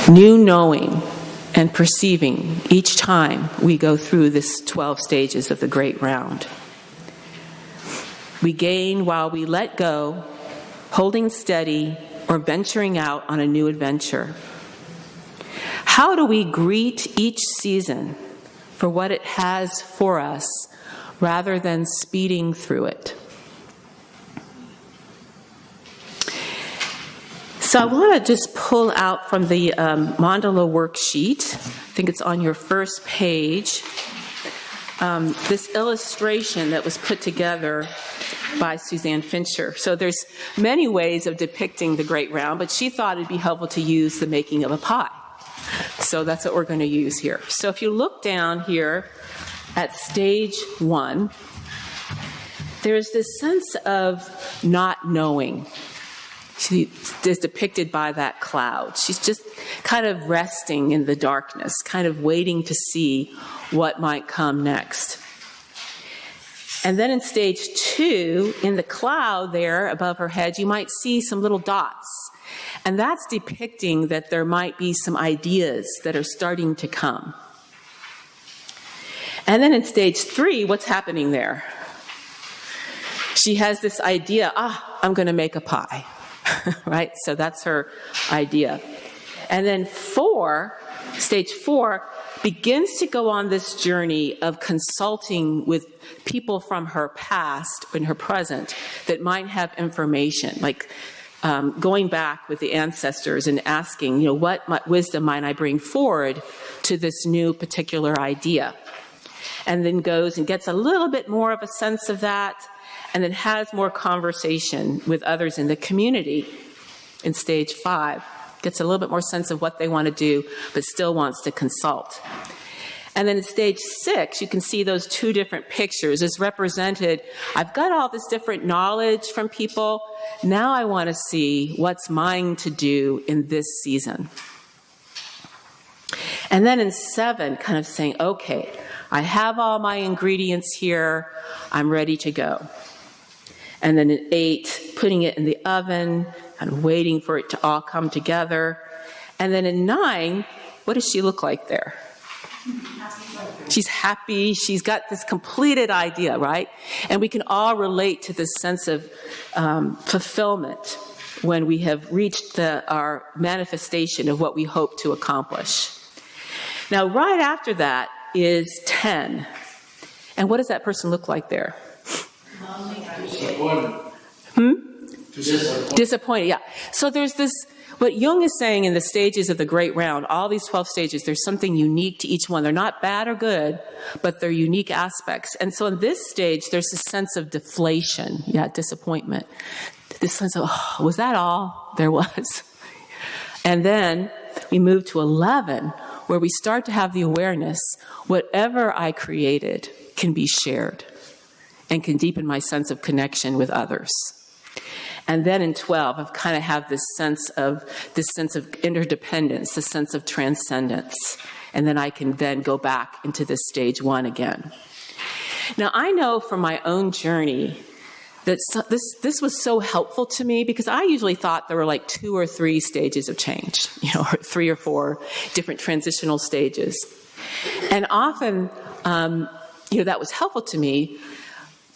new knowing and perceiving each time we go through this 12 stages of the Great Round. We gain while we let go, holding steady, or venturing out on a new adventure. How do we greet each season for what it has for us rather than speeding through it? So I want to just pull out from the mandala worksheet, I think it's on your first page, this illustration that was put together by Suzanne Fincher. So there's many ways of depicting the Great Round, but she thought it'd be helpful to use the making of a pie. So that's what we're going to use here. So if you look down here at stage 1, there's this sense of not knowing. She is depicted by that cloud. She's just kind of resting in the darkness, kind of waiting to see what might come next. And then in stage 2, in the cloud there above her head, you might see some little dots. And that's depicting that there might be some ideas that are starting to come. And then in stage 3, what's happening there? She has this idea, I'm going to make a pie. Right? So that's her idea. And then stage 4, begins to go on this journey of consulting with people from her past and her present that might have information, like going back with the ancestors and asking, what wisdom might I bring forward to this new particular idea? And then goes and gets a little bit more of a sense of that, and then has more conversation with others in the community in stage 5. Gets a little bit more sense of what they want to do, but still wants to consult. And then in stage 6, you can see those 2 different pictures as represented. I've got all this different knowledge from people. Now I want to see what's mine to do in this season. And then in 7, kind of saying, okay, I have all my ingredients here. I'm ready to go. And then in 8, putting it in the oven and waiting for it to all come together. And then in 9, what does she look like there? She's happy. She's got this completed idea, right? And we can all relate to this sense of fulfillment when we have reached our manifestation of what we hope to accomplish. Now, right after that is 10. And what does that person look like there? Disappointed, yeah. So there's this, what Jung is saying in the stages of the Great Round, all these 12 stages, there's something unique to each one. They're not bad or good, but they're unique aspects. And so in this stage, there's a sense of deflation, disappointment. This sense of, was that all there was? And then we move to 11, where we start to have the awareness, whatever I created can be shared and can deepen my sense of connection with others. And then in 12, I kind of have this sense of interdependence, this sense of transcendence. And then I can then go back into this stage 1 again. Now, I know from my own journey that this was so helpful to me, because I usually thought there were like 2 or 3 stages of change, or 3 or 4 different transitional stages. And often, that was helpful to me,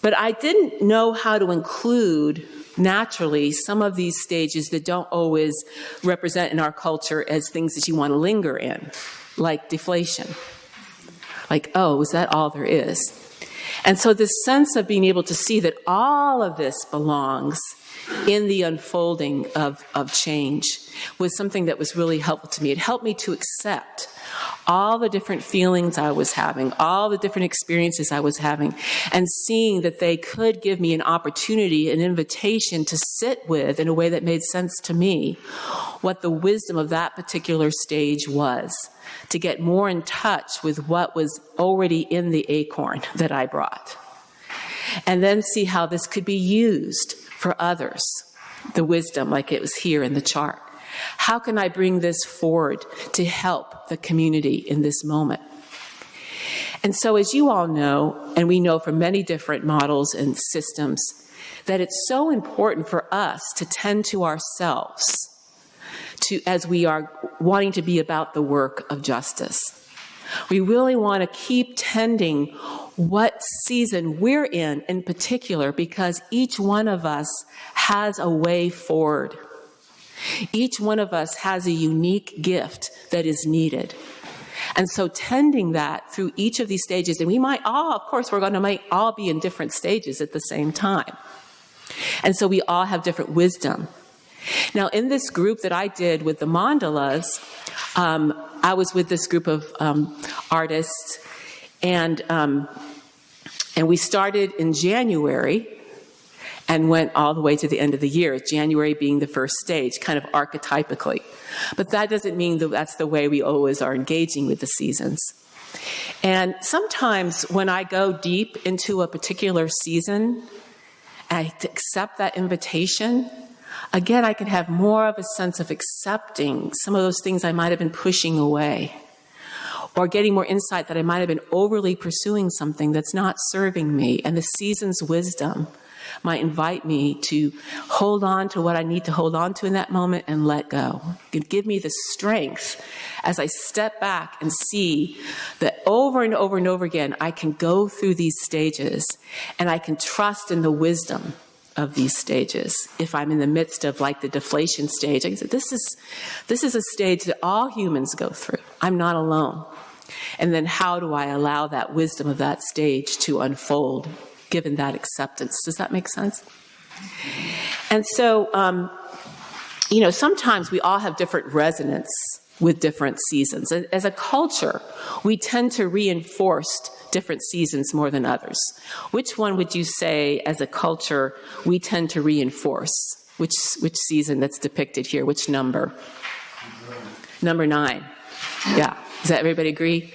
but I didn't know how to include naturally some of these stages that don't always represent in our culture as things that you want to linger in, like deflation. Like, is that all there is? And so this sense of being able to see that all of this belongs in the unfolding of change was something that was really helpful to me. It helped me to accept all the different feelings I was having, all the different experiences I was having, and seeing that they could give me an opportunity, an invitation to sit with, in a way that made sense to me, what the wisdom of that particular stage was, to get more in touch with what was already in the acorn that I brought. And then see how this could be used for others, the wisdom like it was here in the chart. How can I bring this forward to help the community in this moment? And so, as you all know, and we know from many different models and systems, that it's so important for us to tend to ourselves, as we are wanting to be about the work of justice. We really want to keep tending what season we're in particular, because each one of us has a way forward. Each one of us has a unique gift that is needed. And so tending that through each of these stages, and we might all, of course, we're going to might all be in different stages at the same time. And so we all have different wisdom. Now, in this group that I did with the mandalas, I was with this group of artists, and we started in January and went all the way to the end of the year, January being the first stage, kind of archetypically. But that doesn't mean that that's the way we always are engaging with the seasons. And sometimes when I go deep into a particular season, I accept that invitation, again, I can have more of a sense of accepting some of those things I might have been pushing away, or getting more insight that I might have been overly pursuing something that's not serving me. And the season's wisdom might invite me to hold on to what I need to hold on to in that moment and let go. It can give me the strength as I step back and see that over and over and over again, I can go through these stages and I can trust in the wisdom of these stages. If I'm in the midst of like the deflation stage, I can say, this is a stage that all humans go through. I'm not alone. And then how do I allow that wisdom of that stage to unfold, given that acceptance? Does that make sense? And so, sometimes we all have different resonance with different seasons. As a culture, we tend to reinforce different seasons more than others. Which one would you say, as a culture, we tend to reinforce? Which season that's depicted here? Which number? Number 9. Yeah. Does that everybody agree?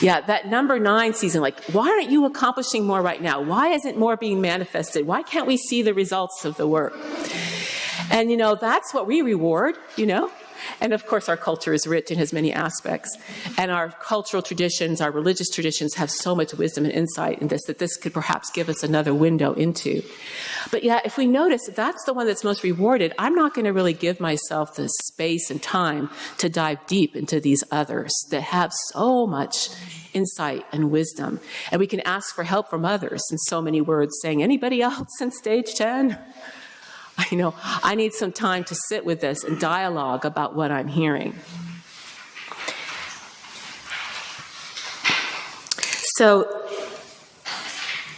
Yeah, that number 9 season, like, why aren't you accomplishing more right now? Why isn't more being manifested? Why can't we see the results of the work? And, that's what we reward, And of course, our culture is rich and has many aspects. And our cultural traditions, our religious traditions have so much wisdom and insight in this that this could perhaps give us another window into. But yeah, if we notice that that's the one that's most rewarded, I'm not going to really give myself the space and time to dive deep into these others that have so much insight and wisdom. And we can ask for help from others in so many words, saying, anybody else in stage 10? I need some time to sit with this and dialogue about what I'm hearing. So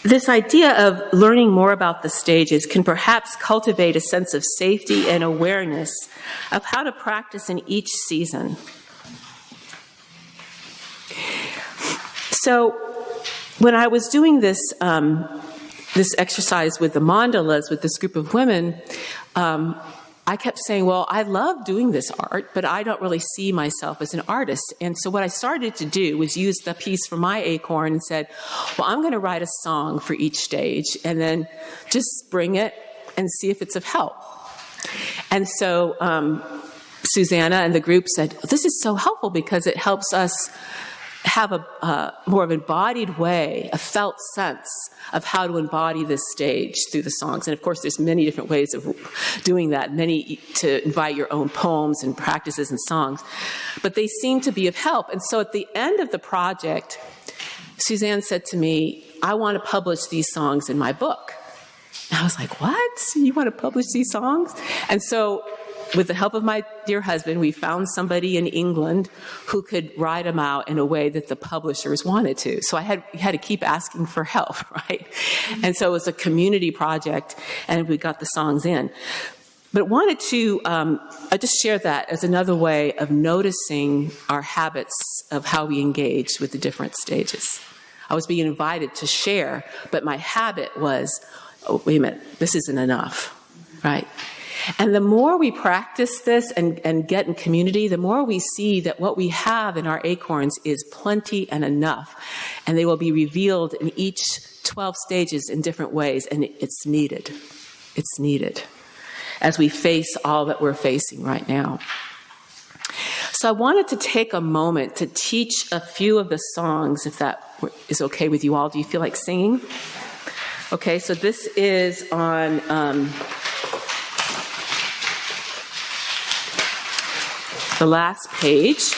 this idea of learning more about the stages can perhaps cultivate a sense of safety and awareness of how to practice in each season. So when I was doing this exercise with the mandalas, with this group of women, I kept saying, well, I love doing this art, but I don't really see myself as an artist. And so what I started to do was use the piece from my acorn and said, well, I'm going to write a song for each stage and then just bring it and see if it's of help. And so Susanna and the group said, this is so helpful because it helps us have a more of an embodied way, a felt sense of how to embody this stage through the songs. And of course, there's many different ways of doing that, many to invite your own poems and practices and songs. But they seem to be of help. And so at the end of the project, Suzanne said to me, I want to publish these songs in my book. And I was like, what? You want to publish these songs? And so with the help of my dear husband, we found somebody in England who could write them out in a way that the publishers wanted to. So I had to keep asking for help, right? And so it was a community project, and we got the songs in. But wanted to, I just share that as another way of noticing our habits of how we engage with the different stages. I was being invited to share, but my habit was, oh, wait a minute, this isn't enough, right? And the more we practice this and get in community, the more we see that what we have in our acorns is plenty and enough. And they will be revealed in each 12 stages in different ways. And it's needed. It's needed as we face all that we're facing right now. So I wanted to take a moment to teach a few of the songs, if that is okay with you all. Do you feel like singing? Okay, so this is on... the last page.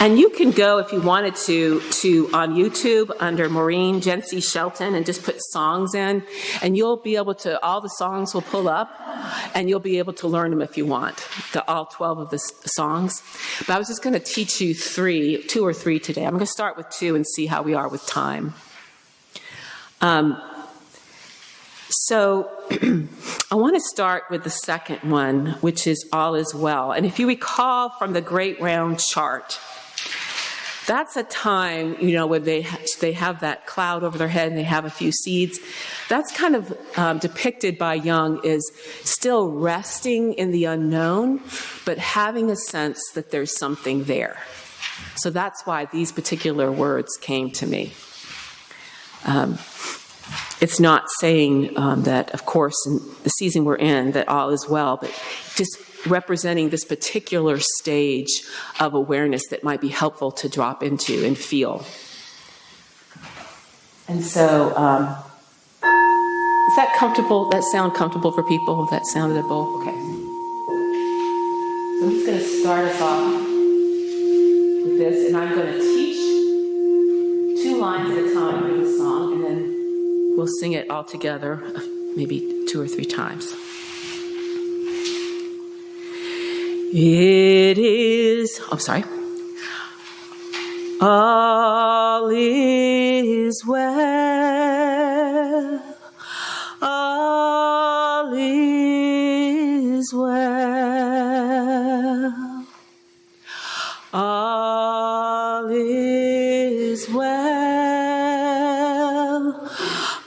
And you can go, if you wanted to on YouTube under Maureen Shelton and just put songs in, and you'll be able to, all the songs will pull up, and you'll be able to learn them if you want, all 12 of the songs. But I was just going to teach you 2 or 3 today. I'm going to start with 2 and see how we are with time. So I want to start with the second one, which is all is well. And if you recall from the Great Round chart, that's a time, where they have that cloud over their head and they have a few seeds. That's kind of depicted by Jung as still resting in the unknown, but having a sense that there's something there. So that's why these particular words came to me. It's not saying that, of course, in the season we're in, that all is well, but just representing this particular stage of awareness that might be helpful to drop into and feel. And so, is that comfortable? That sound comfortable for people? That soundable? Okay. So I'm just going to start us off with this, and I'm going to teach 2 lines at a time in the song, and then we'll sing it all together, maybe 2 or 3 times. It is, all is well, all is well, all is well,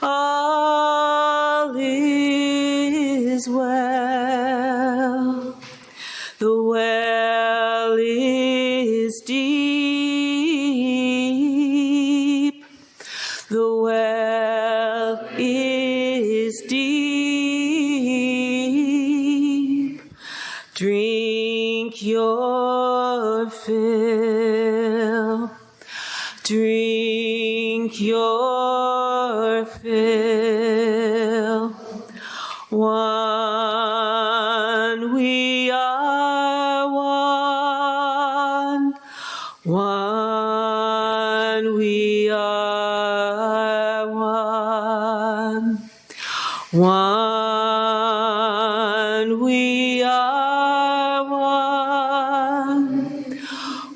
all is well. The well is deep. The well is deep. Drink your fill. Drink your fill. One we are, one. One we are, one. One we are, one.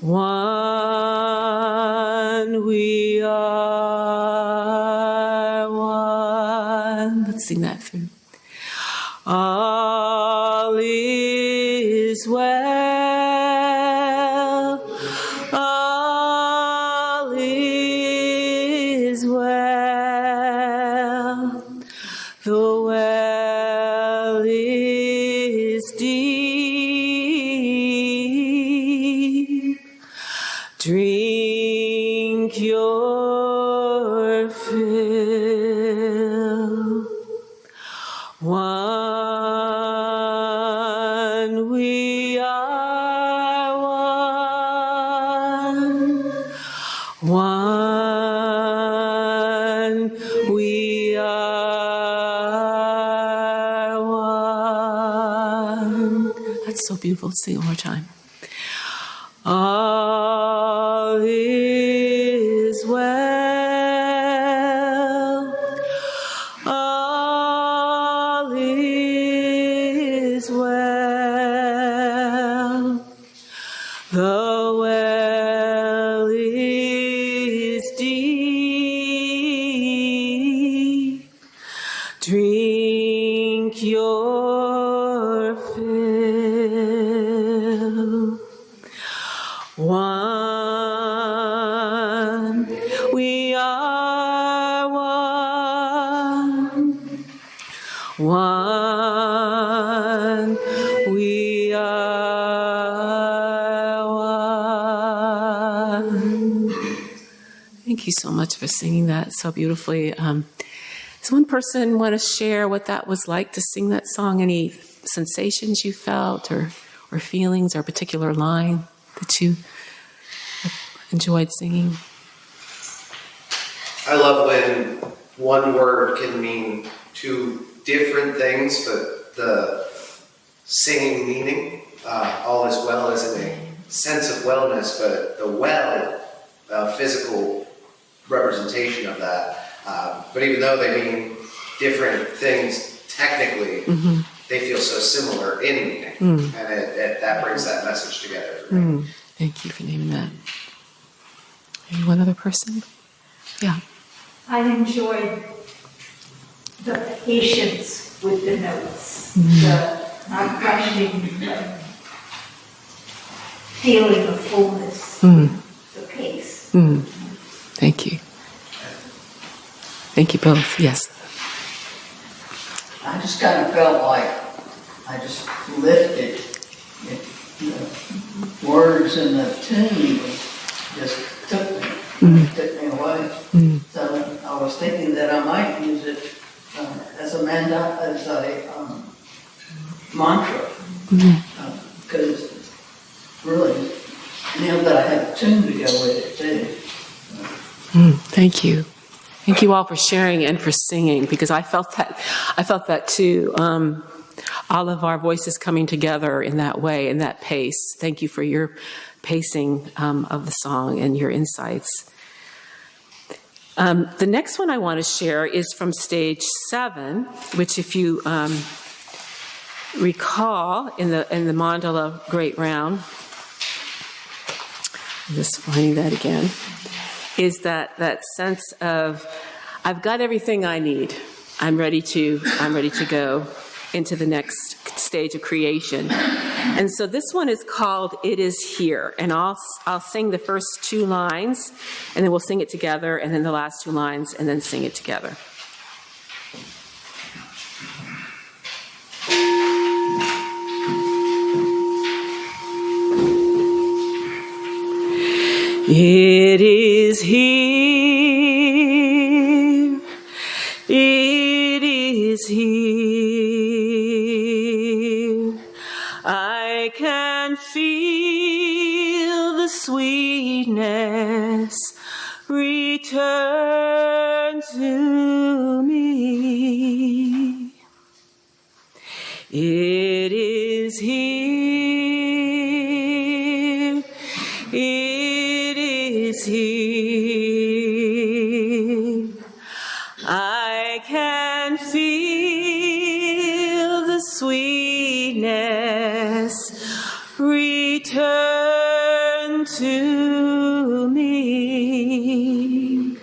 One we are, one. Let's sing that through. All is well, all is well, the well is deep. Drink your fill. One we are, one. One we are, one. That's so beautiful. Let's sing it one more time. All is well. All is well. The well is deep. Drink your fill. One we are, one. One we are, one. Thank you so much for singing that so beautifully. Does one person want to share what that was like to sing that song? Any sensations you felt or feelings or a particular line that you enjoyed singing? I love when one word can mean 2 different things, but the singing meaning. all is well is in a sense of wellness, but the well, physical representation of that. But even though they mean different things technically, they feel so similar in meaning. And that brings that message together for me. Thank you for naming that. Maybe one other person? Yeah. I enjoyed the patience with the notes, the not rushing, but feeling the fullness, the pace. Thank you. Thank you both. Yes. I just kind of felt like I just lifted the words and the tune just took me away. So I was thinking that I might use it as a mantra, because really now that I have a tune to go with it too. Thank you. Thank you all for sharing and for singing, because I felt that too. All of our voices coming together in that way, in that pace. Thank you for your pacing of the song and your insights. The next one I want to share is from stage 7, which, if you recall, in the mandala Great Round, I'm just finding that again, is that sense of, I've got everything I need. I'm ready to go into the next stage of creation. And so this one is called "It Is Here," and I'll sing the first 2 lines, and then we'll sing it together, and then the last 2 lines, and then sing it together. It is here, it is here, I can feel the sweetness return to me. It is here, it is here, I can feel the sweetness return to me.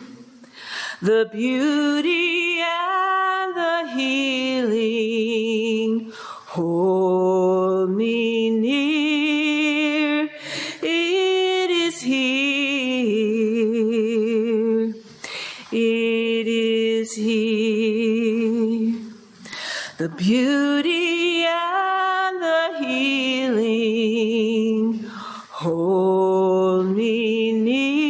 The beauty and the healing hold me near. It is here, it is here. The beauty and the healing hold me near.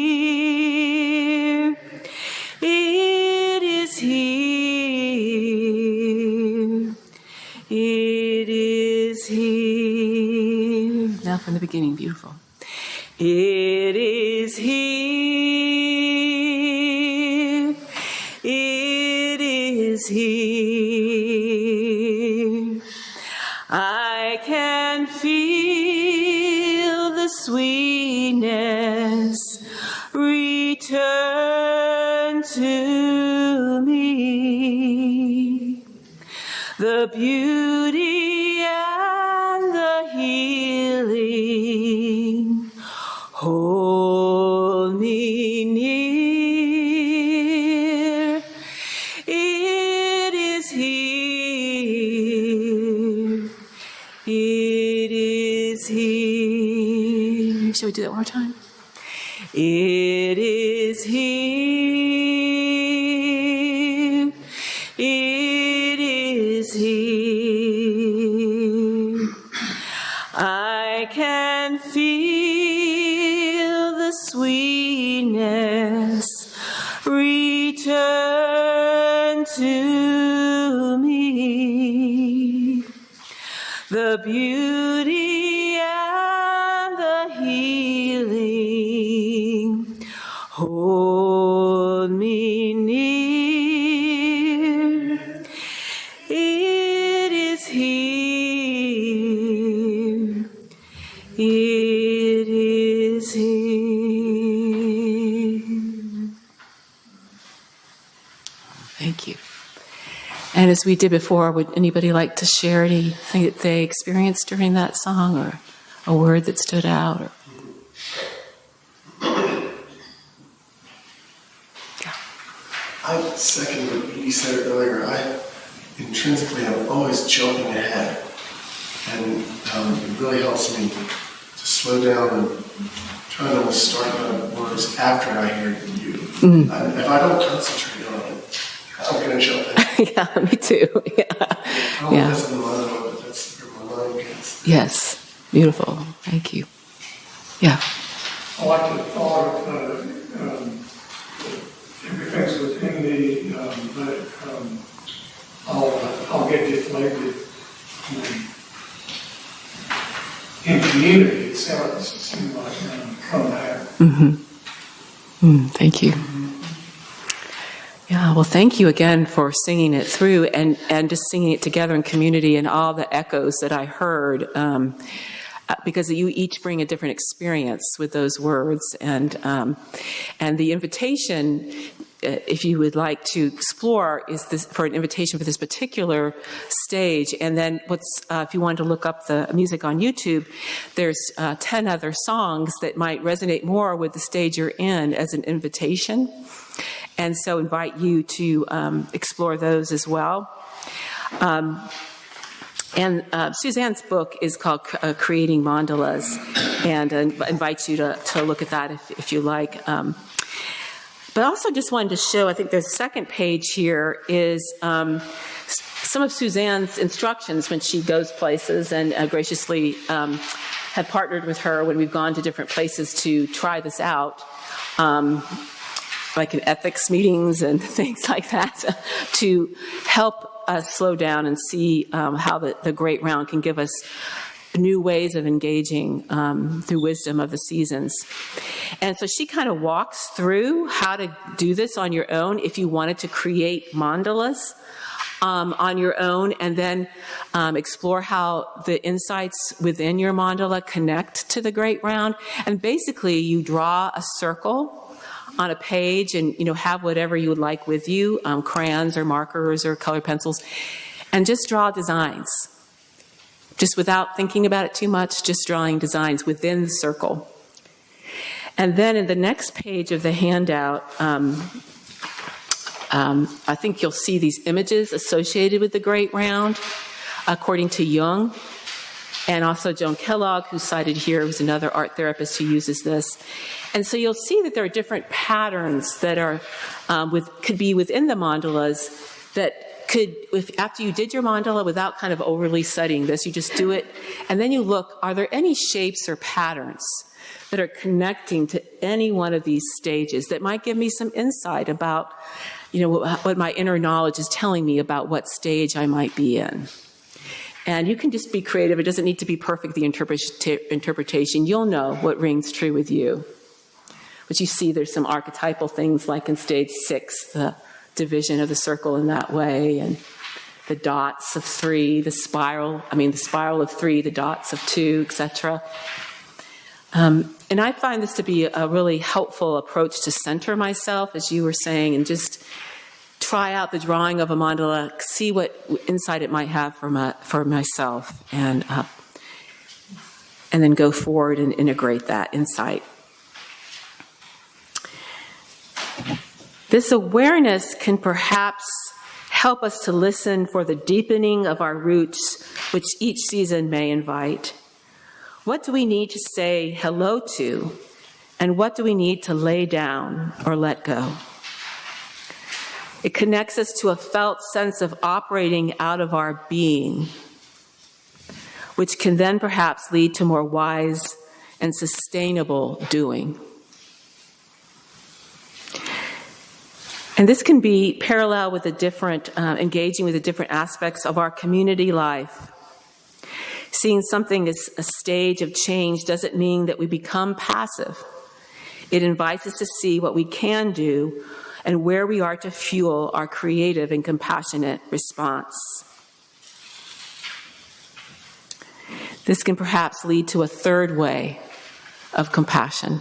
It is here, it is here. Now from the beginning, beautiful. It is here, it is here, I can feel the sweetness return to me. The beauty and the healing hold me near. It is here, it is here. Shall we do that one more time? It is here, it is here, I can feel the sweetness return to me. The beauty and the healing hold me near. It is here, Thank you. And as we did before, would anybody like to share anything that they experienced during that song, or a word that stood out? Or... Yeah. I second what you said earlier. I intrinsically am always jumping ahead, and it really helps me to slow down and try to start my words after I hear you. If I don't concentrate on it, I'm going to jump ahead. Yeah, me too. Yeah. That's the monologue, but that's where my mind gets. Yes, beautiful. Thank you. Yeah. I like the thought of everything's within me, but I'll get deflated. In community, it seems like come back. Thank you. Yeah, well, thank you again for singing it through and just singing it together in community and all the echoes that I heard, because you each bring a different experience with those words, and the invitation, if you would like to explore, is this for an invitation for this particular stage. And then if you wanted to look up the music on YouTube, there's 10 other songs that might resonate more with the stage you're in as an invitation. And so invite you to explore those as well. And Suzanne's book is called Creating Mandalas, and invites you to look at that if you like. But also just wanted to show, I think there's a second page here, is some of Suzanne's instructions when she goes places, and graciously have partnered with her when we've gone to different places to try this out. Like in ethics meetings and things like that, to help us slow down and see how the Great Round can give us new ways of engaging through wisdom of the seasons. And so she kind of walks through how to do this on your own if you wanted to create mandalas on your own, and then explore how the insights within your mandala connect to the Great Round. And basically, you draw a circle on a page, and have whatever you would like with you, crayons or markers or colored pencils, and just draw designs. Just without thinking about it too much, just drawing designs within the circle. And then in the next page of the handout, I think you'll see these images associated with the Great Round, according to Jung. And also Joan Kellogg, who's cited here, who's another art therapist who uses this. And so you'll see that there are different patterns that are could be within the mandalas that could, after you did your mandala, without kind of overly studying this, you just do it, and then you look, are there any shapes or patterns that are connecting to any one of these stages that might give me some insight about, what my inner knowledge is telling me about what stage I might be in. And you can just be creative. It doesn't need to be perfect, the interpretation. You'll know what rings true with you. But you see there's some archetypal things like in stage 6, the division of the circle in that way, and the dots of 3, the spiral of 3, the dots of 2, etc. And I find this to be a really helpful approach to center myself, as you were saying, and just try out the drawing of a mandala, see what insight it might have for myself, and then go forward and integrate that insight. This awareness can perhaps help us to listen for the deepening of our roots, which each season may invite. What do we need to say hello to, and what do we need to lay down or let go? It connects us to a felt sense of operating out of our being, which can then perhaps lead to more wise and sustainable doing. And this can be parallel with engaging with the different aspects of our community life. Seeing something as a stage of change doesn't mean that we become passive. It invites us to see what we can do and where we are to fuel our creative and compassionate response. This can perhaps lead to a third way of compassion,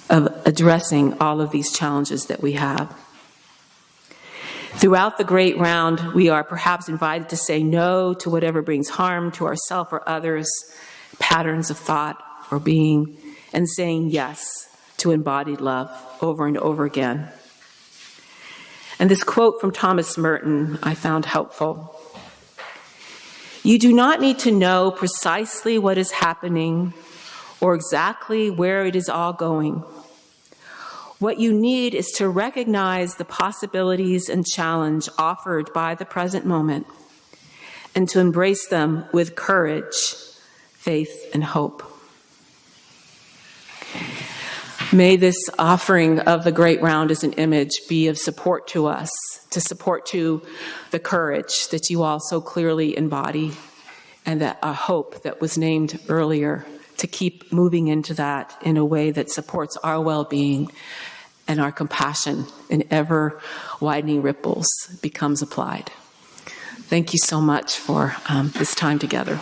of addressing all of these challenges that we have. Throughout the great round, we are perhaps invited to say no to whatever brings harm to ourselves or others, patterns of thought or being, and saying yes to embodied love over and over again. And this quote from Thomas Merton I found helpful. You do not need to know precisely what is happening or exactly where it is all going. What you need is to recognize the possibilities and challenge offered by the present moment and to embrace them with courage, faith, and hope. May this offering of the Great Round as an image be of support to us, to support to the courage that you all so clearly embody, and that a hope that was named earlier, to keep moving into that in a way that supports our well-being and our compassion in ever-widening ripples becomes applied. Thank you so much for this time together.